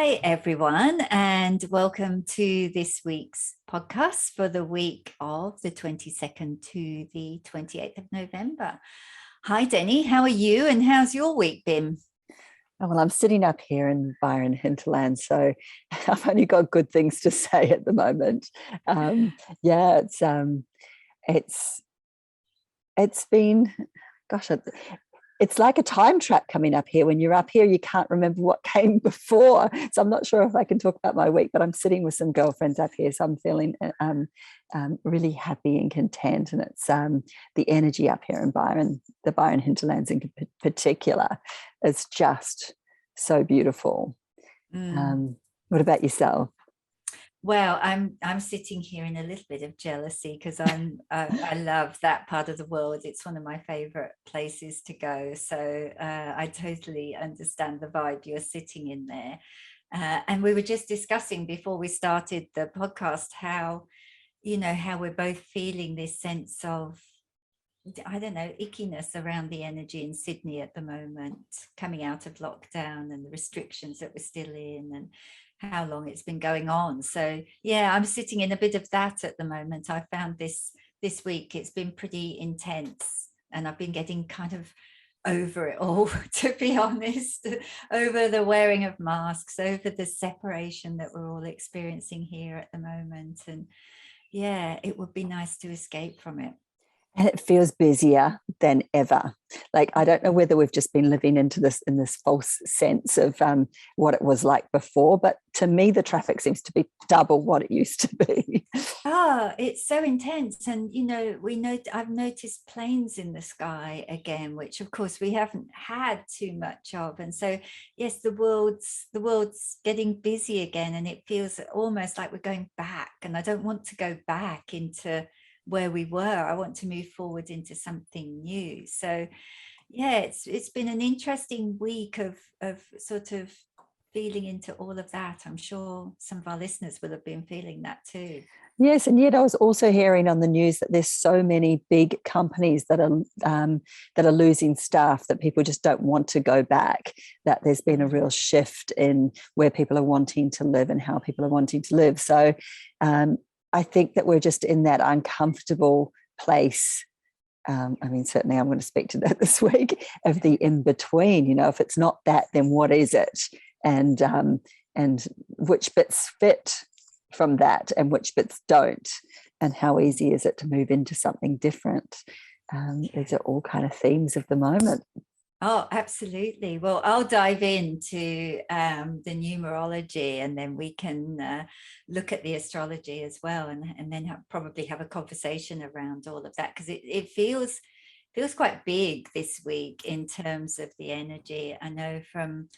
Hi, everyone, and welcome to this week's podcast for the week of the 22nd to the 28th of November. Hi, Denny. How are you and how's your week been? Oh, well, I'm sitting up here in Byron hinterland, so I've only got good things to say at the moment. Yeah, it's it's been, gosh, it's like a time trap coming up here. When you're up here, you can't remember what came before. So I'm not sure if I can talk about my week, but I'm sitting with some girlfriends up here, so I'm feeling really happy and content. And it's the energy up here in Byron, the Byron hinterlands in particular, is just so beautiful. What about yourself? Well, I'm sitting here in a little bit of jealousy because I love that part of the world. It's one of my favorite places to go. So I totally understand the vibe you're sitting in there. And we were just discussing before we started the podcast how we're both feeling this sense of, I don't know, ickiness around the energy in Sydney at the moment, coming out of lockdown and the restrictions that we're still in and how long it's been going on. So yeah, I'm sitting in a bit of that at the moment. I found this week, it's been pretty intense and I've been getting kind of over it all, to be honest, over the wearing of masks, over the separation that we're all experiencing here at the moment. And yeah, it would be nice to escape from it. And it feels busier than ever. Like, I don't know whether we've just been living into this in this false sense of what it was like before, but to me, the traffic seems to be double what it used to be. It's so intense. And, I've noticed planes in the sky again, which of course we haven't had too much of. And so, yes, the world's getting busy again. And it feels almost like we're going back. And I don't want to go back into where we were. I want to move forward into something new. So yeah, it's been an interesting week of sort of feeling into all of that. I'm sure some of our listeners will have been feeling that too. Yes, and yet I was also hearing on the news that there's so many big companies that are losing staff, that people just don't want to go back. That there's been a real shift in where people are wanting to live and how people are wanting to live. So I think that we're just in that uncomfortable place. Certainly I'm going to speak to that this week, of the in-between. If it's not that, then what is it? And which bits fit from that and which bits don't, and how easy is it to move into something different? These are all kind of themes of the moment. Oh, absolutely. Well, I'll dive into the numerology and then we can look at the astrology as well, and then probably have a conversation around all of that, because it feels quite big this week in terms of the energy. I know from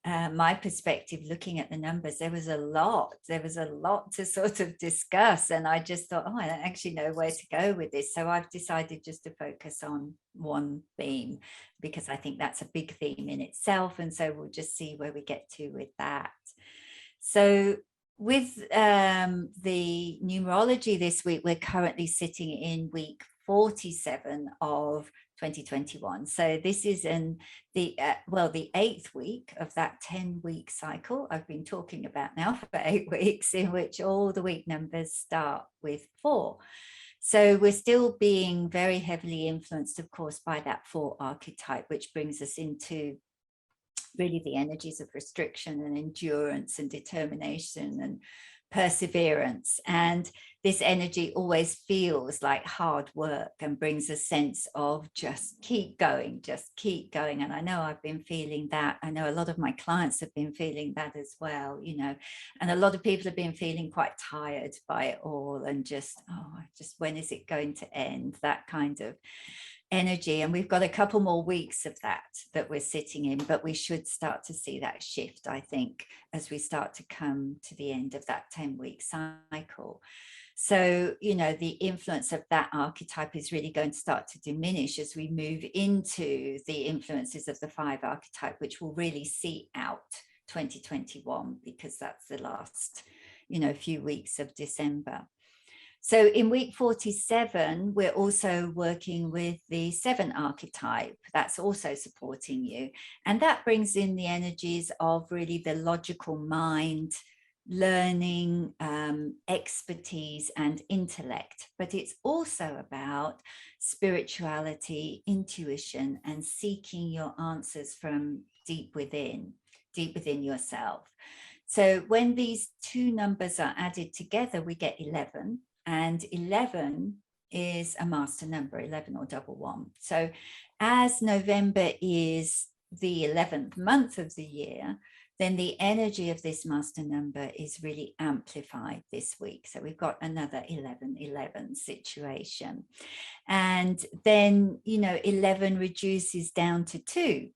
my perspective, looking at the numbers, there was a lot to sort of discuss, and I just thought, I don't actually know where to go with this, so I've decided just to focus on one theme, because I think that's a big theme in itself, and so we'll just see where we get to with that. So with the numerology this week, we're currently sitting in week 47 of 2021. So this is in the 8th week of that 10-week cycle I've been talking about now for 8 weeks, in which all the week numbers start with 4. So we're still being very heavily influenced, of course, by that 4 archetype, which brings us into really the energies of restriction and endurance and determination and perseverance. And this energy always feels like hard work and brings a sense of just keep going. And I know I've been feeling that. I know a lot of my clients have been feeling that as well, and a lot of people have been feeling quite tired by it all, and just when is it going to end? That kind of energy. And we've got a couple more weeks of that we're sitting in, but we should start to see that shift, I think, as we start to come to the end of that 10-week cycle. So, the influence of that archetype is really going to start to diminish as we move into the influences of the 5 archetype, which will really see out 2021, because that's the last, few weeks of December. So in week 47, we're also working with the 7 archetype. That's also supporting you. And that brings in the energies of really the logical mind, learning, expertise, and intellect. But it's also about spirituality, intuition, and seeking your answers from deep within yourself. So when these two numbers are added together, we get 11. And 11 is a master number, 11 or double one. So as November is the 11th month of the year, then the energy of this master number is really amplified this week. So we've got another 11-11 situation. And then, 11 reduces down to 2.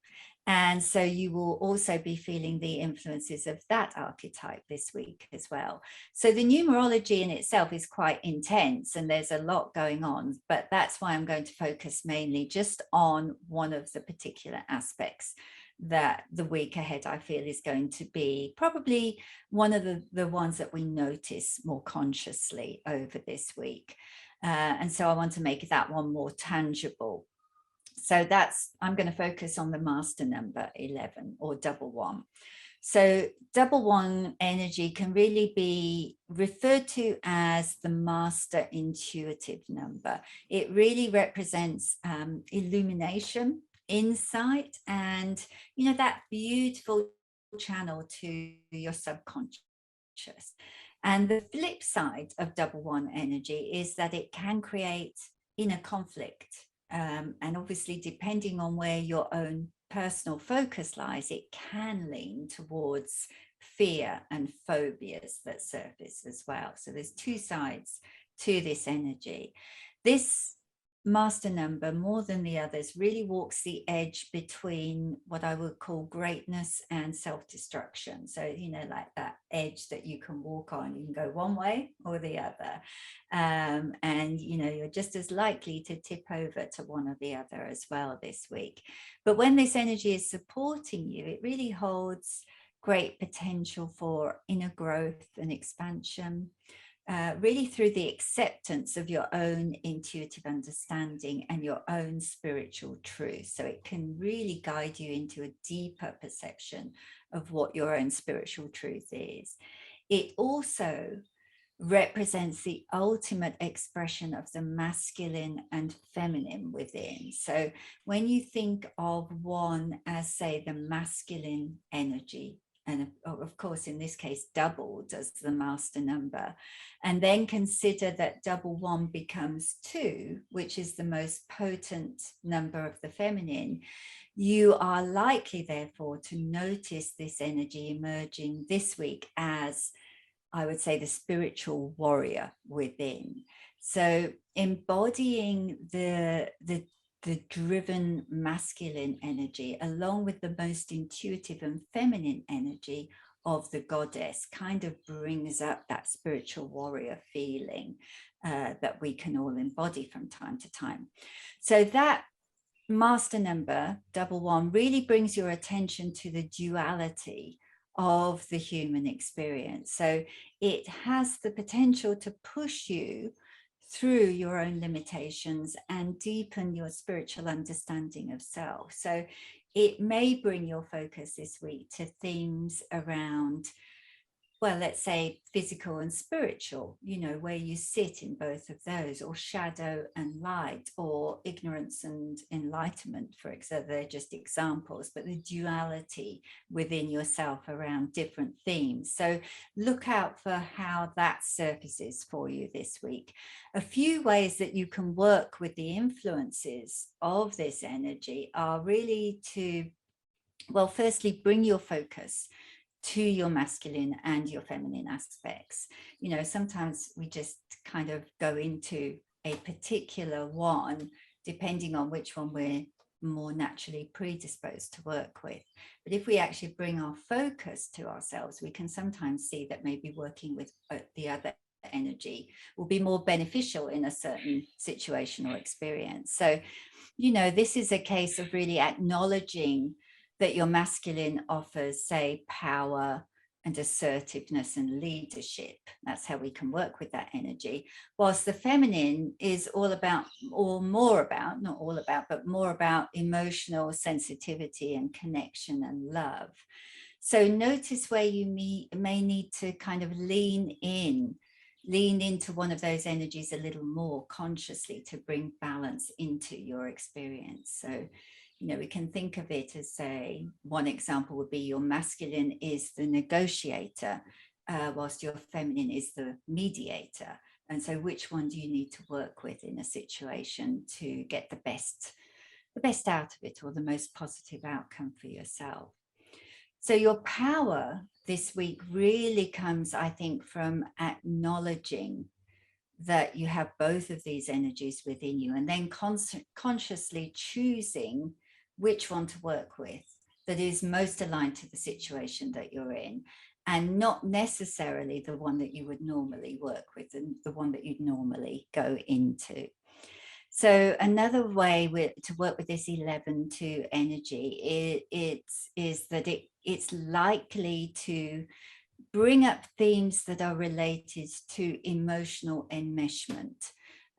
And so you will also be feeling the influences of that archetype this week as well. So the numerology in itself is quite intense and there's a lot going on, but that's why I'm going to focus mainly just on one of the particular aspects that the week ahead I feel is going to be probably one of the ones that we notice more consciously over this week. And so I want to make that one more tangible. So I'm going to focus on the master number 11 or double one. So double one energy can really be referred to as the master intuitive number. It really represents illumination, insight, and, that beautiful channel to your subconscious. And the flip side of double one energy is that it can create inner conflict. And obviously, depending on where your own personal focus lies, it can lean towards fear and phobias that surface as well. So there's two sides to this energy. This master number, more than the others, really walks the edge between what I would call greatness and self-destruction. So, like that edge that you can walk on, you can go one way or the other. And, you're just as likely to tip over to one or the other as well this week. But when this energy is supporting you, it really holds great potential for inner growth and expansion. Really through the acceptance of your own intuitive understanding and your own spiritual truth. So it can really guide you into a deeper perception of what your own spiritual truth is. It also represents the ultimate expression of the masculine and feminine within. So when you think of one as, say, the masculine energy, and of course, in this case, doubled as the master number, and then consider that double one becomes 2, which is the most potent number of the feminine, you are likely, therefore, to notice this energy emerging this week as, I would say, the spiritual warrior within. So embodying the driven masculine energy along with the most intuitive and feminine energy of the goddess kind of brings up that spiritual warrior feeling that we can all embody from time to time. So that master number, double one, really brings your attention to the duality of the human experience. So it has the potential to push you through your own limitations and deepen your spiritual understanding of self. So it may bring your focus this week to themes around, well, let's say physical and spiritual, where you sit in both of those, or shadow and light, or ignorance and enlightenment, for example. They're just examples, but the duality within yourself around different themes. So look out for how that surfaces for you this week. A few ways that you can work with the influences of this energy are really to, well, firstly, bring your focus to your masculine and your feminine aspects. Sometimes we just kind of go into a particular one, depending on which one we're more naturally predisposed to work with. But if we actually bring our focus to ourselves, we can sometimes see that maybe working with the other energy will be more beneficial in a certain situation or experience. So, this is a case of really acknowledging that your masculine offers, say, power, and assertiveness and leadership. That's how we can work with that energy. Whilst the feminine is all about, or more about, not all about, but more about emotional sensitivity and connection and love. So notice where you may need to kind of lean into one of those energies a little more consciously to bring balance into your experience. So, we can think of it as, say, one example would be your masculine is the negotiator, whilst your feminine is the mediator. And so which one do you need to work with in a situation to get the best out of it, or the most positive outcome for yourself? So your power this week really comes, I think, from acknowledging that you have both of these energies within you, and then consciously choosing which one to work with that is most aligned to the situation that you're in, and not necessarily the one that you would normally work with and the one that you'd normally go into. So another way to work with this 11-2 energy is that it's likely to bring up themes that are related to emotional enmeshment,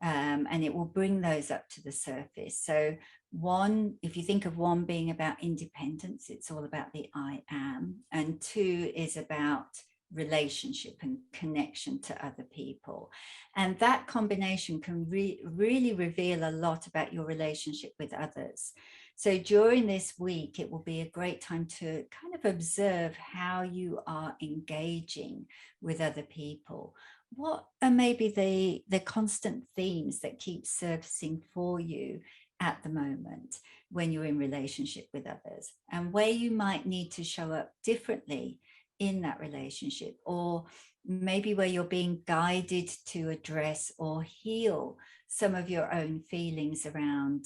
and it will bring those up to the surface. So one, if you think of one being about independence, it's all about the I am, and two is about relationship and connection to other people. And that combination can really reveal a lot about your relationship with others. So during this week, it will be a great time to kind of observe how you are engaging with other people. What are maybe the constant themes that keep surfacing for you at the moment when you're in relationship with others, and where you might need to show up differently in that relationship, or maybe where you're being guided to address or heal some of your own feelings around,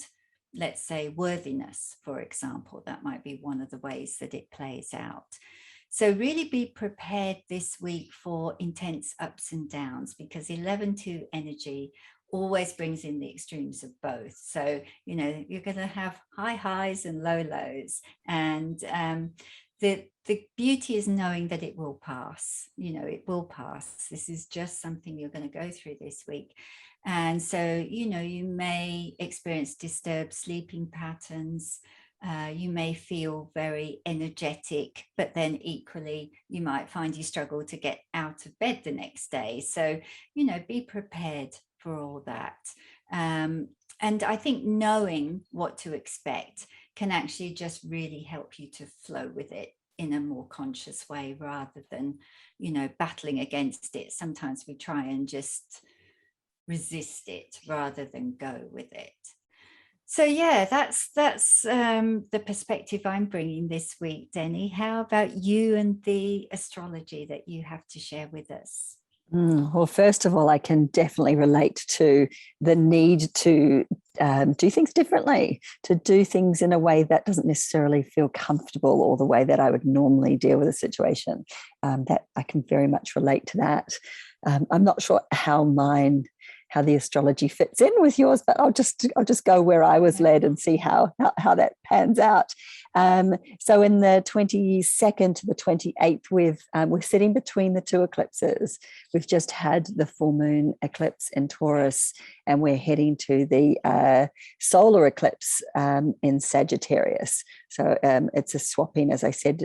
let's say, worthiness, for example. That might be one of the ways that it plays out. So really be prepared this week for intense ups and downs, because 11-2 energy always brings in the extremes of both. So, you're going to have high highs and low lows. And the beauty is knowing that it will pass. It will pass. This is just something you're going to go through this week. And so, you may experience disturbed sleeping patterns. You may feel very energetic, but then equally, you might find you struggle to get out of bed the next day. So, be prepared for all that. And I think knowing what to expect can actually just really help you to flow with it in a more conscious way, rather than, battling against it. Sometimes we try and just resist it rather than go with it. So yeah, that's the perspective I'm bringing this week, Denny. How about you and the astrology that you have to share with us? Well, first of all, I can definitely relate to the need to do things differently, to do things in a way that doesn't necessarily feel comfortable, or the way that I would normally deal with a situation. That I can very much relate to that. I'm not sure how the astrology fits in with yours, but I'll just go where I was led and see how that pans out. So in the 22nd to the 28th, we're sitting between the two eclipses. We've just had the full moon eclipse in Taurus, and we're heading to the solar eclipse in Sagittarius. So it's a swapping, as I said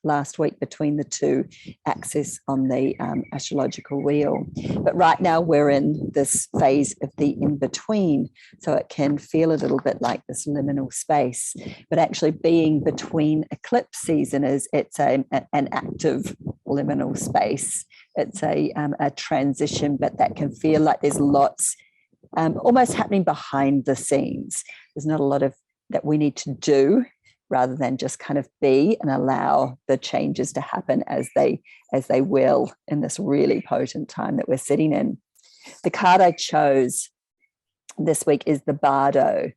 last week, between the two axes on the astrological wheel. But right now we're in this phase of the in-between, so it can feel a little bit like this liminal space. But actually being between eclipse season it's an active liminal space. It's a transition, but that can feel like there's lots almost happening behind the scenes. There's not a lot of that we need to do, rather than just kind of be and allow the changes to happen as they will in this really potent time that we're sitting in. The card I chose this week is the Bardo,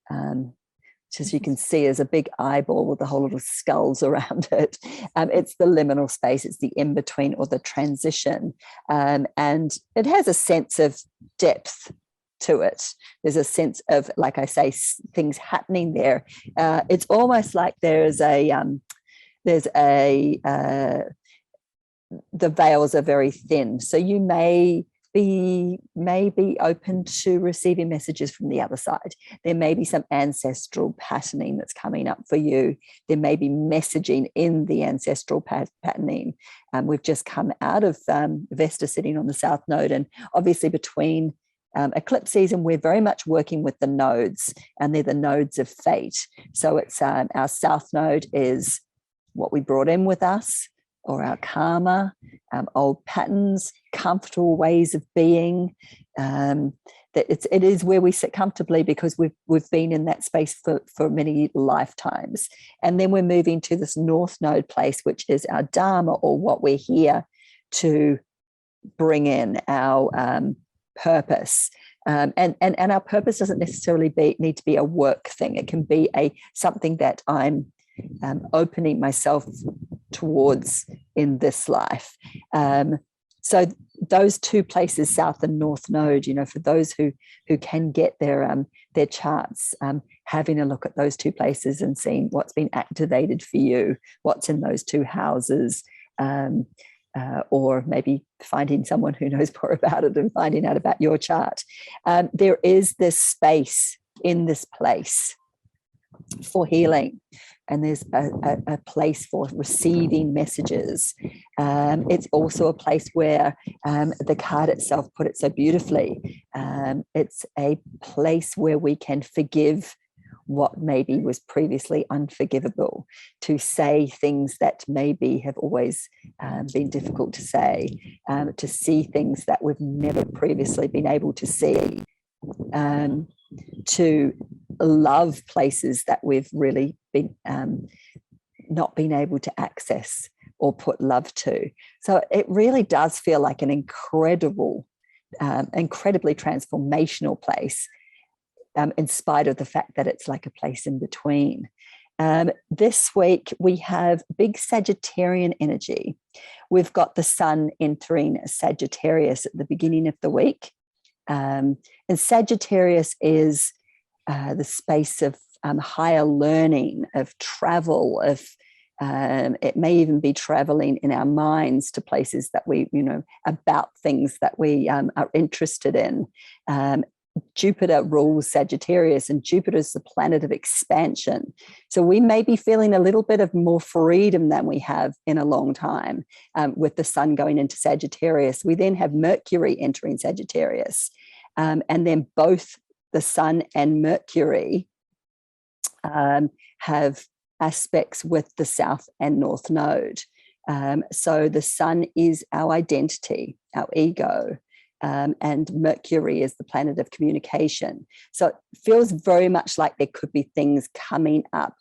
which, as you can see, is a big eyeball with the whole little skulls around it. It's the liminal space, it's the in-between, or the transition. And it has a sense of depth to it. There's a sense of, like I say, things happening there. It's almost like there's there's a the veils are very thin, so you may be open to receiving messages from the other side. There may be some ancestral patterning that's coming up for you. There may be messaging in the ancestral patterning. We've just come out of Vesta sitting on the South Node, and obviously between eclipse season, we're very much working with the nodes, and they're the nodes of fate. So it's our South Node is what we brought in with us, or our karma, old patterns, comfortable ways of being. It is where we sit comfortably because we've been in that space for many lifetimes. And then we're moving to this North Node place, which is our Dharma, or what we're here to bring in, our purpose. And our purpose doesn't necessarily need to be a work thing. It can be something that I'm opening myself towards in this life. So those two places, South and North Node, for those who can get their charts, having a look at those two places and seeing what's been activated for you, what's in those two houses, or maybe finding someone who knows more about it and finding out about your chart. There is this space in this place for healing, and there's a place for receiving messages. It's also a place where the card itself put it so beautifully. It's a place where we can forgive what maybe was previously unforgivable, to say things that maybe have always been difficult to say, to see things that we've never previously been able to see, to love places that we've really been not been able to access or put love to. So it really does feel like an incredibly transformational place, in spite of the fact that it's like a place in between. This week we have big Sagittarian energy. We've got the sun entering Sagittarius at the beginning of the week. And Sagittarius is the space of higher learning, of travel, of it may even be traveling in our minds to places that we, about things that we are interested in. Jupiter rules Sagittarius, and Jupiter is the planet of expansion. So we may be feeling a little bit of more freedom than we have in a long time, with the sun going into Sagittarius. We then have Mercury entering Sagittarius, and then both the sun and Mercury have aspects with the South and North Node. So the sun is our identity, our ego, and Mercury is the planet of communication. So it feels very much like there could be things coming up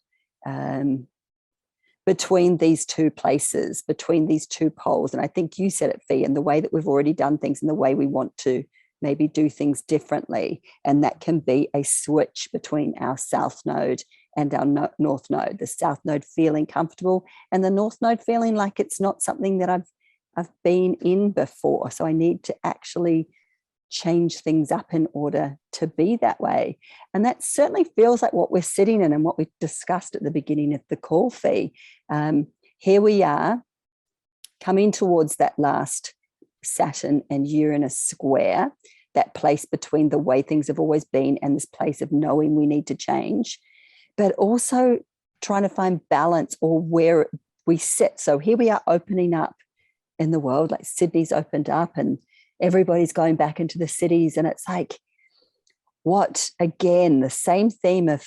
between these two places, between these two poles. And I think you said it, Fee, in the way that we've already done things and the way we want to maybe do things differently. And that can be a switch between our South Node and our North Node. The South Node feeling comfortable, and the North Node feeling like it's not something that I've been in before. So I need to actually change things up in order to be that way. And that certainly feels like what we're sitting in and what we discussed at the beginning of the call, Fee. Here we are coming towards that last Saturn and Uranus square, that place between the way things have always been and this place of knowing we need to change, but also trying to find balance or where we sit. So here we are opening up in the world, like Sydney's opened up and everybody's going back into the cities. And it's like, what, again, the same theme of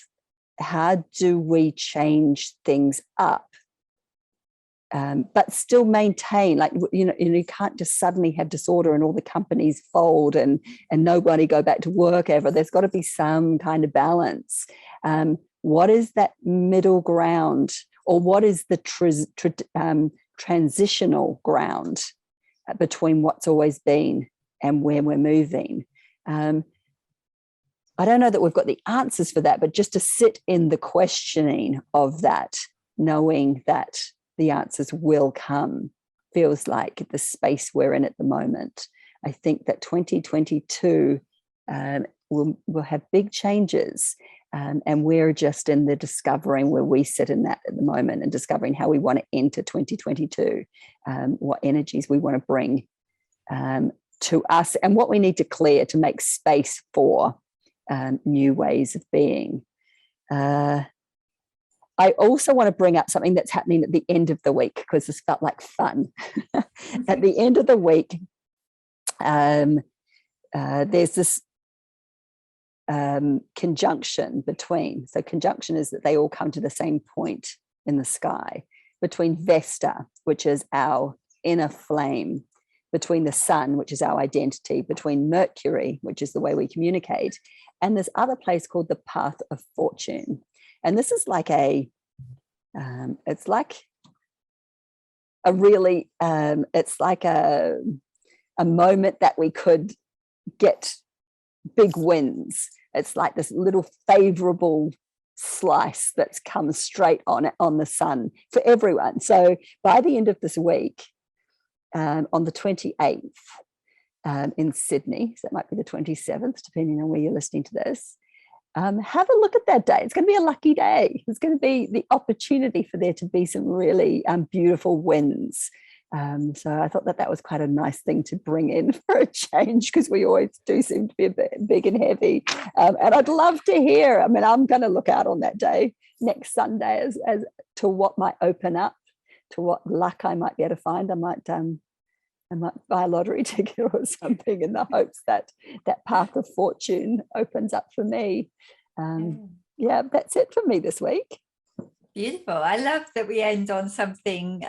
how do we change things up, but still maintain, like, you can't just suddenly have disorder and all the companies fold and nobody go back to work ever. There's got to be some kind of balance. What is that middle ground, or what is the transitional ground between what's always been and where we're moving? I don't know that we've got the answers for that, but just to sit in the questioning of that, knowing that the answers will come, feels like the space we're in at the moment. I think that 2022 will have big changes, And we're just in the discovering where we sit in that at the moment, and discovering how we want to enter 2022, what energies we want to bring to us, and what we need to clear to make space for new ways of being. I also want to bring up something that's happening at the end of the week, because this felt like fun. At the end of the week, there's this conjunction between, so conjunction is that they all come to the same point in the sky, between Vesta, which is our inner flame, between the sun, which is our identity, between Mercury, which is the way we communicate, and this other place called the path of fortune. And this is like it's like a really, it's like a moment that we could get big wins. It's like this little favorable slice that's come straight on the sun for everyone. So by the end of this week, on the 28th in Sydney, so that might be the 27th, depending on where you're listening to this, have a look at that day. It's going to be a lucky day. It's going to be the opportunity for there to be some really beautiful wins. So I thought that was quite a nice thing to bring in for a change, because we always do seem to be a bit big and heavy. And I'd love to hear, I mean, I'm going to look out on that day next Sunday as to what might open up, to what luck I might be able to find. I might buy a lottery ticket or something in the hopes that that path of fortune opens up for me. Yeah, that's it for me this week. Beautiful. I love that we end on something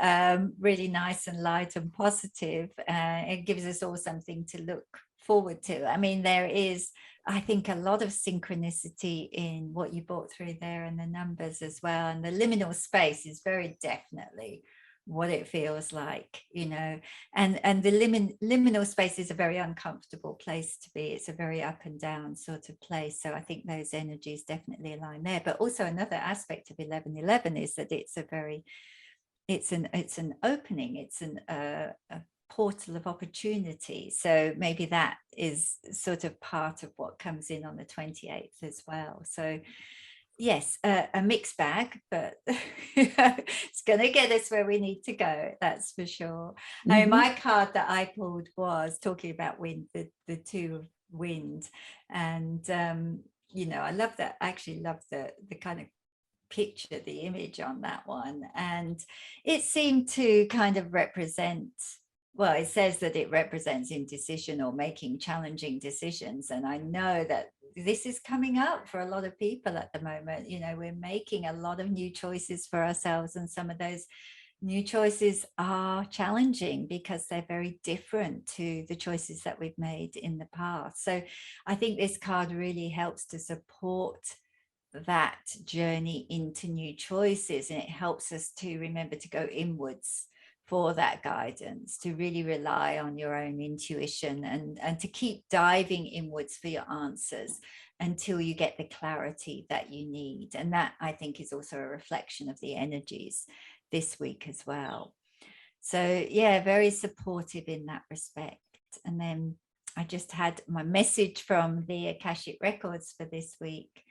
really nice and light and positive. It gives us all something to look forward to. I mean, there is, I think, a lot of synchronicity in what you brought through there, and the numbers as well. And the liminal space is very definitely what it feels like, you know, and the liminal space is a very uncomfortable place to be. It's a very up and down sort of place. So I think those energies definitely align there. But also another aspect of 1111 is that it's an opening, it's a portal of opportunity. So maybe that is sort of part of what comes in on the 28th as well. So yes, a mixed bag, but it's going to get us where we need to go. That's for sure. Mm-hmm. I mean, my card that I pulled was talking about wind, the two of wind. And, you know, I love that. I actually love the kind of picture, the image on that one. And it seemed to kind of represent, well, it says that it represents indecision or making challenging decisions. And I know that this is coming up for a lot of people at the moment. You know, we're making a lot of new choices for ourselves, and some of those new choices are challenging because they're very different to the choices that we've made in the past. So I think this card really helps to support that journey into new choices, and it helps us to remember to go inwards for that guidance, to really rely on your own intuition, and to keep diving inwards for your answers until you get the clarity that you need. And that, I think, is also a reflection of the energies this week as well. So yeah, very supportive in that respect. And then I just had my message from the Akashic Records for this week,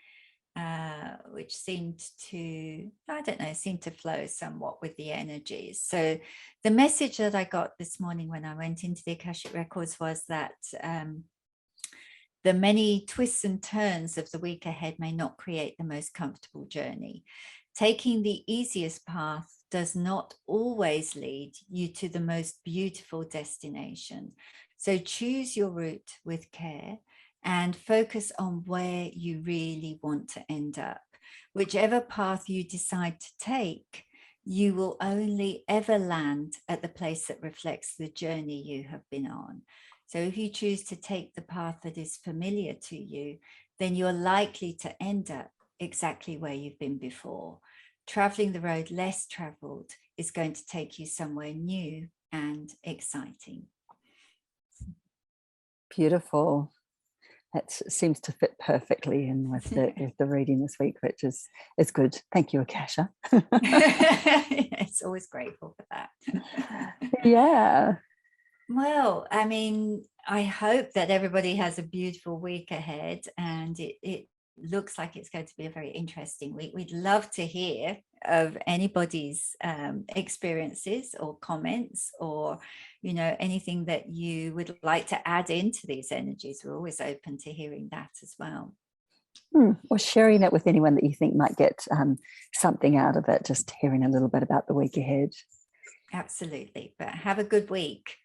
which seemed to, I don't know, seemed to flow somewhat with the energies. So the message that I got this morning when I went into the Akashic Records was that the many twists and turns of the week ahead may not create the most comfortable journey. Taking the easiest path does not always lead you to the most beautiful destination. So choose your route with care and focus on where you really want to end up. Whichever path you decide to take, you will only ever land at the place that reflects the journey you have been on. So if you choose to take the path that is familiar to you, then you're likely to end up exactly where you've been before. Traveling the road less traveled is going to take you somewhere new and exciting. Beautiful. That seems to fit perfectly in with the reading this week, which is good. Thank you, Akasha. It's always grateful for that. Yeah. Well, I mean, I hope that everybody has a beautiful week ahead, and it looks like it's going to be a very interesting week. We'd love to hear of anybody's experiences or comments, or anything that you would like to add into these energies. We're always open to hearing that as well. Or sharing it with anyone that you think might get something out of it, just hearing a little bit about the week ahead. Absolutely. But have a good week.